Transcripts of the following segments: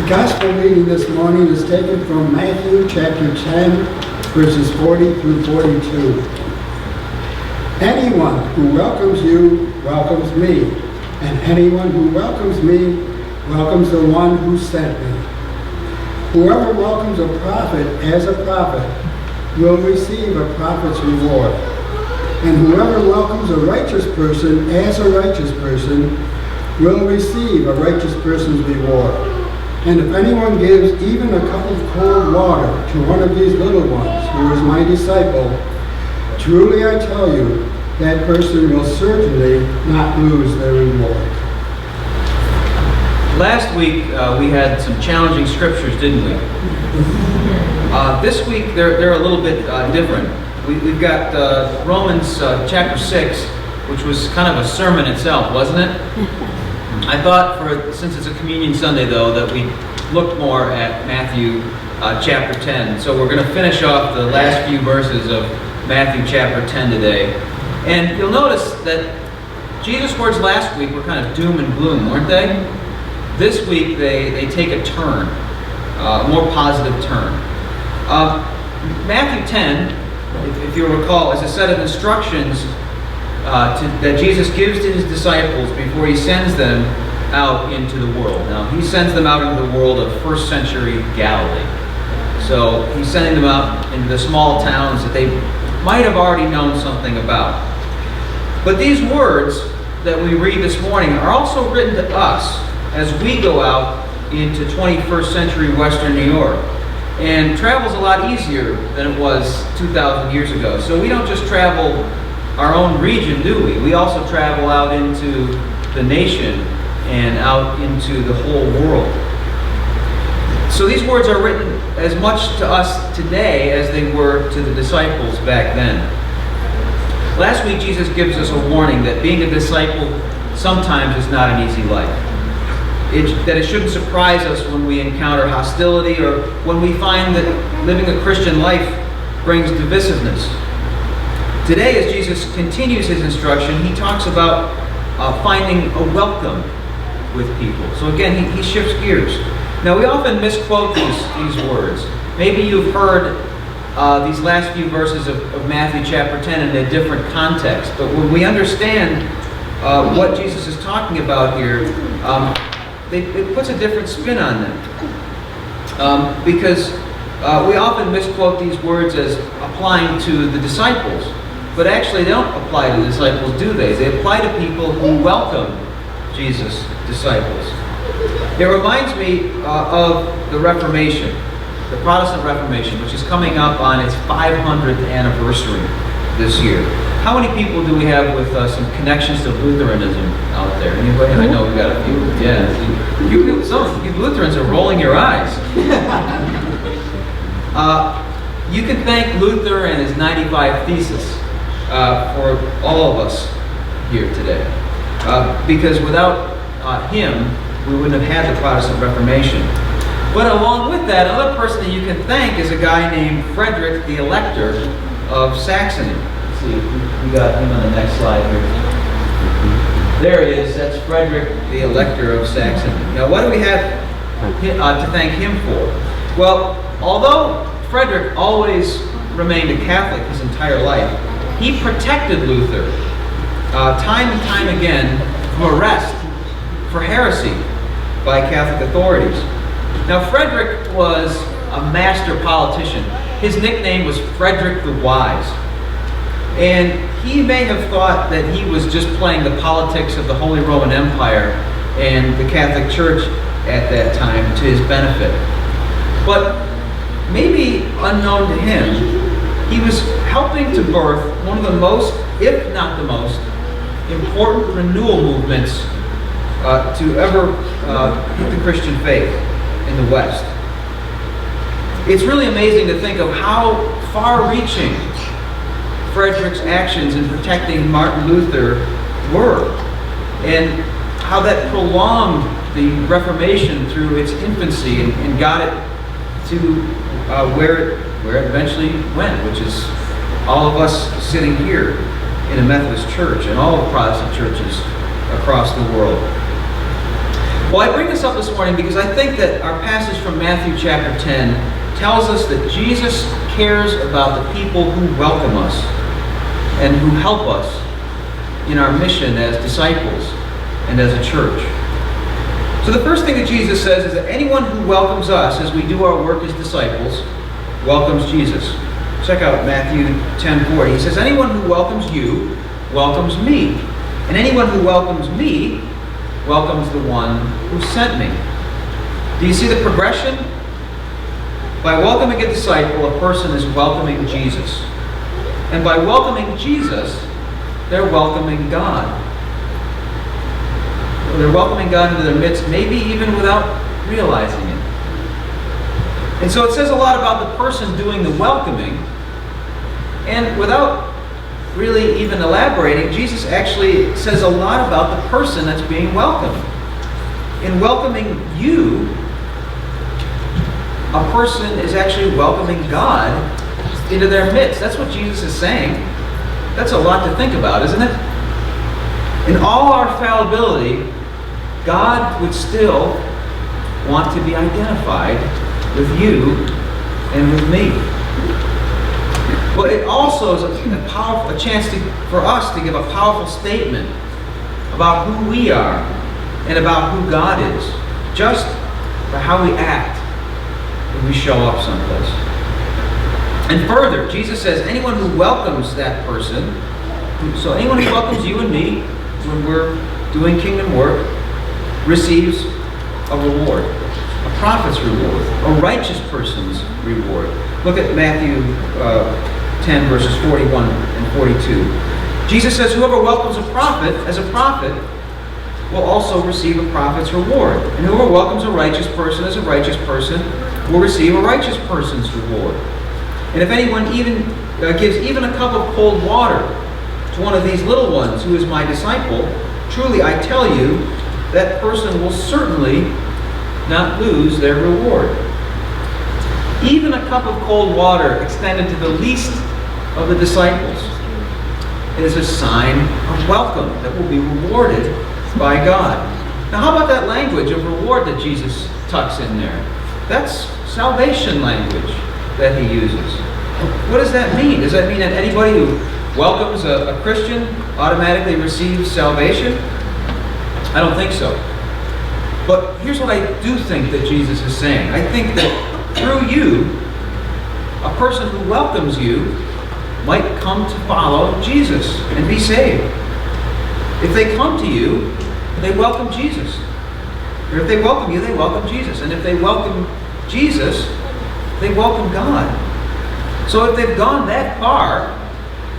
The gospel reading this morning is taken from Matthew chapter 10, verses 40 through 42. Anyone who welcomes you welcomes me, and anyone who welcomes me welcomes the one who sent me. Whoever welcomes a prophet as a prophet will receive a prophet's reward. And whoever welcomes a righteous person as a righteous person will receive a righteous person's reward. And if anyone gives even a cup of cold water to one of these little ones who is my disciple, truly I tell you, that person will certainly not lose their reward. Last week we had some challenging scriptures, didn't we? This week they're a little bit different. We've got Romans chapter 6, which was kind of a sermon itself, wasn't it? I thought, since it's a Communion Sunday, though, that we looked more at Matthew chapter 10. So we're going to finish off the last few verses of Matthew chapter 10 today. And you'll notice that Jesus' words last week were kind of doom and gloom, weren't they? This week they take a turn, a more positive turn. Matthew 10, if you'll recall, is a set of instructions that Jesus gives to his disciples before he sends them out into the world. Now, he sends them out into the world of first century Galilee. So he's sending them out into the small towns that they might have already known something about. But these words that we read this morning are also written to us as we go out into 21st century Western New York. And travel's a lot easier than it was 2,000 years ago. So we don't just travel our own region, do we? We also travel out into the nation and out into the whole world. So these words are written as much to us today as they were to the disciples back then. Last week, Jesus gives us a warning that being a disciple sometimes is not an easy life. That it shouldn't surprise us when we encounter hostility or when we find that living a Christian life brings divisiveness. Today, as Jesus continues his instruction, he talks about finding a welcome with people. So again, he shifts gears. Now, we often misquote these words. Maybe you've heard these last few verses of Matthew chapter 10 in a different context. But when we understand what Jesus is talking about here, it puts a different spin on them. Because we often misquote these words as applying to the disciples. But actually, they don't apply to the disciples, do they? They apply to people who welcome Jesus' disciples. It reminds me of the Reformation, the Protestant Reformation, which is coming up on its 500th anniversary this year. How many people do we have with some connections to Lutheranism out there? Anybody? I know we've got a few. Yeah, some of you Lutherans are rolling your eyes. You can thank Luther and his 95 Theses for all of us here today. Because without him, we wouldn't have had the Protestant Reformation. But along with that, another person that you can thank is a guy named Frederick the Elector of Saxony. Let's see, we got him on the next slide here. There it is, that's Frederick the Elector of Saxony. Now, what do we have to thank him for? Well, although Frederick always remained a Catholic his entire life, he protected Luther time and time again from arrest for heresy by Catholic authorities. Now, Frederick was a master politician. His nickname was Frederick the Wise. And he may have thought that he was just playing the politics of the Holy Roman Empire and the Catholic Church at that time to his benefit. But maybe unknown to him, he was helping to birth one of the most, if not the most, important renewal movements to ever hit the Christian faith in the West. It's really amazing to think of how far-reaching Frederick's actions in protecting Martin Luther were, and how that prolonged the Reformation through its infancy and got it to where it eventually went, which is all of us sitting here in a Methodist church and all of the Protestant churches across the world. Well, I bring this up this morning because I think that our passage from Matthew chapter 10 tells us that Jesus cares about the people who welcome us and who help us in our mission as disciples and as a church. So the first thing that Jesus says is that anyone who welcomes us as we do our work as disciples welcomes Jesus. Check out Matthew 10:40. He says, anyone who welcomes you welcomes me. And anyone who welcomes me welcomes the one who sent me. Do you see the progression? By welcoming a disciple, a person is welcoming Jesus. And by welcoming Jesus, they're welcoming God. They're welcoming God into their midst, maybe even without realizing it. And so it says a lot about the person doing the welcoming. And without really even elaborating, Jesus actually says a lot about the person that's being welcomed. In welcoming you, a person is actually welcoming God into their midst. That's what Jesus is saying. That's a lot to think about, isn't it? In all our fallibility, God would still want to be identified with you and with me. Well, it also is a chance for us to give a powerful statement about who we are and about who God is, just by how we act when we show up someplace. And further, Jesus says anyone who welcomes that person, so anyone who welcomes you and me when we're doing kingdom work, receives a reward, a prophet's reward, a righteous person's reward. Look at Matthew 10, verses 41 and 42. Jesus says, whoever welcomes a prophet as a prophet will also receive a prophet's reward. And whoever welcomes a righteous person as a righteous person will receive a righteous person's reward. And if anyone even gives even a cup of cold water to one of these little ones who is my disciple, truly I tell you, that person will certainly not lose their reward. Even a cup of cold water extended to the least of the disciples is a sign of welcome that will be rewarded by God. Now how about that language of reward that Jesus tucks in there? That's salvation language that he uses. What does that mean? Does that mean that anybody who welcomes a Christian automatically receives salvation? I don't think so. But here's what I do think that Jesus is saying. I think that through you, a person who welcomes you might come to follow Jesus and be saved. If they come to you, they welcome Jesus. Or if they welcome you, they welcome Jesus. And if they welcome Jesus, they welcome God. So if they've gone that far,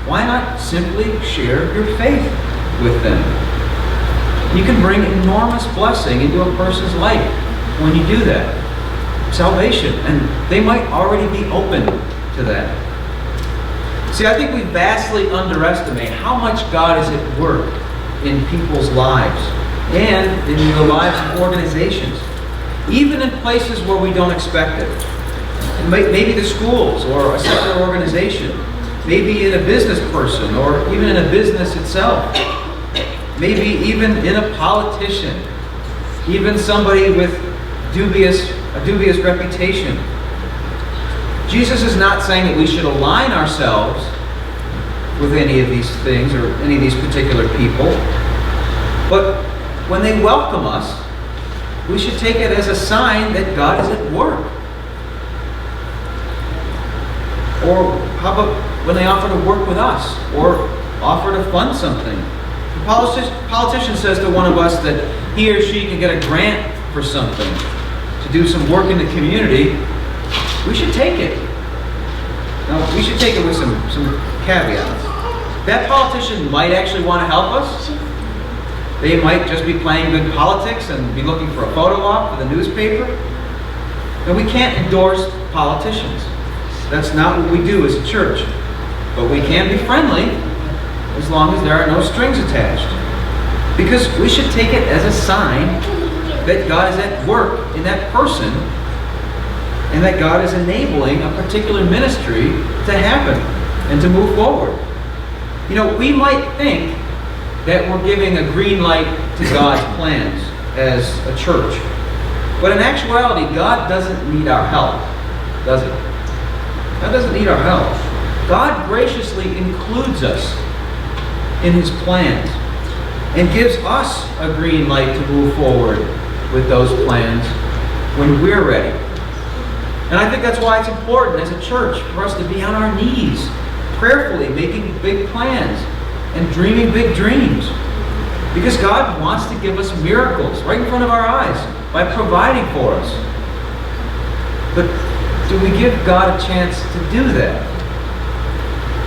why not simply share your faith with them? You can bring enormous blessing into a person's life when you do that. Salvation. And they might already be open to that. See, I think we vastly underestimate how much God is at work in people's lives and in the lives of organizations, even in places where we don't expect it. Maybe the schools or a secular organization, maybe in a business person or even in a business itself, maybe even in a politician, even somebody with a dubious reputation. Jesus is not saying that we should align ourselves with any of these things or any of these particular people, but when they welcome us, we should take it as a sign that God is at work. Or how about when they offer to work with us or offer to fund something? The politician says to one of us that he or she can get a grant for something to do some work in the community. We should take it. Now, we should take it with some caveats. That politician might actually want to help us. They might just be playing good politics and be looking for a photo op for the newspaper. And we can't endorse politicians. That's not what we do as a church. But we can be friendly as long as there are no strings attached. Because we should take it as a sign that God is at work in that person and that God is enabling a particular ministry to happen and to move forward. You know, we might think that we're giving a green light to God's plans as a church. But in actuality, God doesn't need our help, does He? God doesn't need our help. God graciously includes us in His plans and gives us a green light to move forward with those plans when we're ready. And I think that's why it's important as a church for us to be on our knees, prayerfully making big plans and dreaming big dreams. Because God wants to give us miracles right in front of our eyes by providing for us. But do we give God a chance to do that?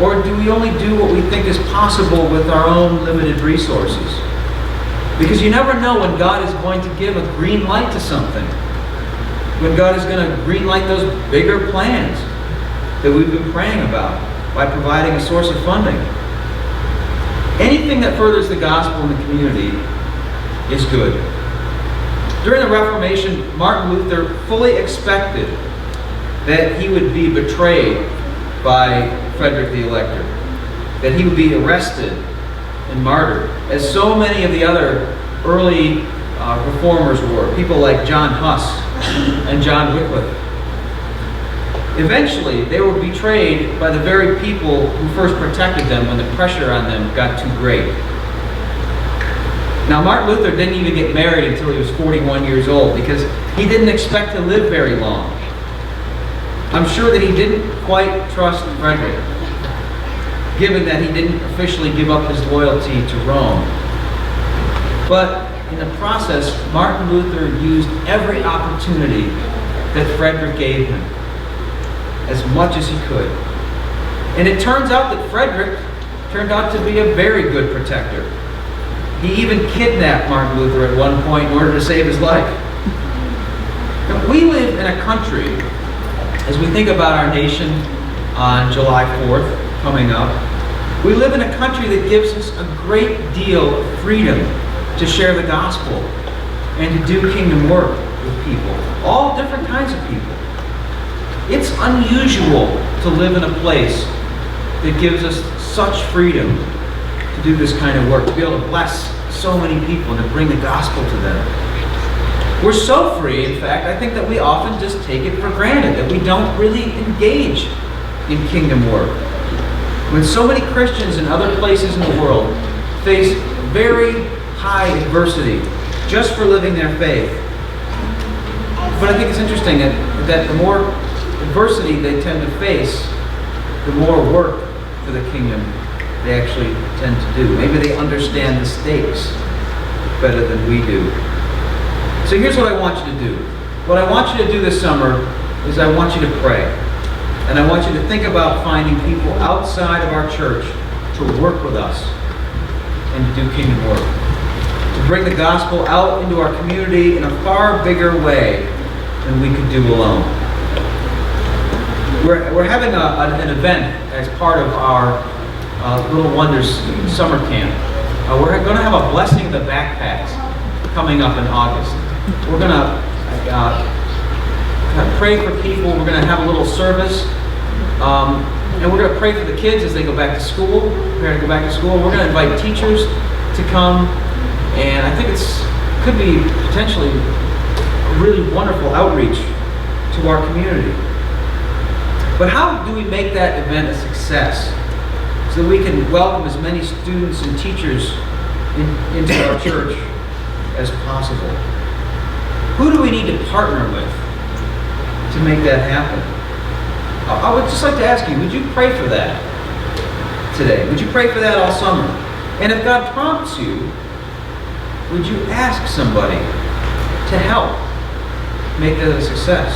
Or do we only do what we think is possible with our own limited resources? Because you never know when God is going to give a green light to something. When God is going to green light those bigger plans that we've been praying about by providing a source of funding. Anything that furthers the gospel in the community is good. During the Reformation, Martin Luther fully expected that he would be betrayed by Frederick the Elector, that he would be arrested and martyred, as so many of the other early reformers were, people like John Huss and John Wycliffe. Eventually, they were betrayed by the very people who first protected them when the pressure on them got too great. Now, Martin Luther didn't even get married until he was 41 years old because he didn't expect to live very long. I'm sure that he didn't quite trust Frederick, given that he didn't officially give up his loyalty to Rome. But in the process, Martin Luther used every opportunity that Frederick gave him, as much as he could. And it turns out that Frederick turned out to be a very good protector. He even kidnapped Martin Luther at one point in order to save his life. Now, we live in a country, as we think about our nation on July 4th coming up, we live in a country that gives us a great deal of freedom to share the gospel and to do kingdom work with people, all different kinds of people. It's unusual to live in a place that gives us such freedom to do this kind of work, to be able to bless so many people and to bring the gospel to them. We're so free, in fact, I think that we often just take it for granted, that we don't really engage in kingdom work. When so many Christians in other places in the world face very high adversity just for living their faith. But I think it's interesting that the more adversity they tend to face, the more work for the kingdom they actually tend to do. Maybe they understand the stakes better than we do. So here's what I want you to do. What I want you to do this summer is I want you to pray. And I want you to think about finding people outside of our church to work with us and to do kingdom work. To bring the gospel out into our community in a far bigger way than we could do alone. We're having an event as part of our Little Wonders summer camp. We're going to have a blessing of the backpacks coming up in August. We're going to pray for people. We're going to have a little service. And we're going to pray for the kids as they go back to school. Prepare to go back to school. We're going to invite teachers to come. And I think could be potentially a really wonderful outreach to our community. But how do we make that event a success so that we can welcome as many students and teachers into our church as possible? Who do we need to partner with to make that happen? I would just like to ask you, would you pray for that today? Would you pray for that all summer? And if God prompts you, would you ask somebody to help make that a success?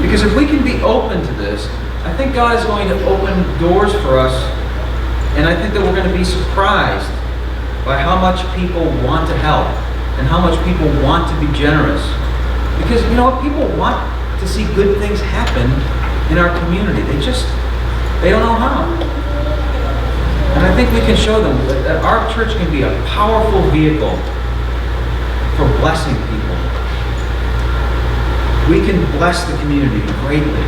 Because if we can be open to this, I think God is going to open doors for us, and I think that we're going to be surprised by how much people want to help and how much people want to be generous. Because, you know what, people want to see good things happen in our community. They don't know how. And I think we can show them that our church can be a powerful vehicle for blessing people. We can bless the community greatly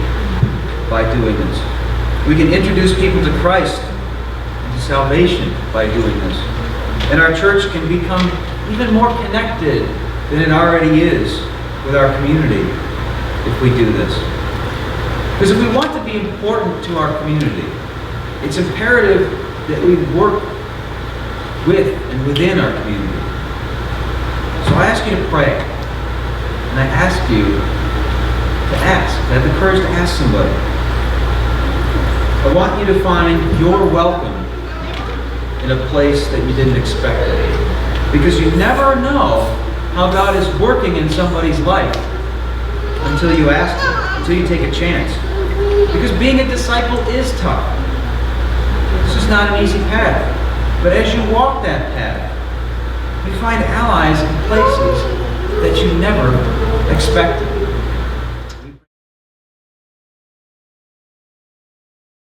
by doing this. We can introduce people to Christ and to salvation by doing this. And our church can become even more connected than it already is with our community if we do this. Because if we want to be important to our community, it's imperative that we work with and within our community. So I ask you to pray. And I ask you to have the courage to ask somebody. I want you to find your welcome in a place that you didn't expect it. Because you never know how God is working in somebody's life until you ask Him, until you take a chance. Because being a disciple is tough. This is not an easy path. But as you walk that path, you find allies in places that you never expected.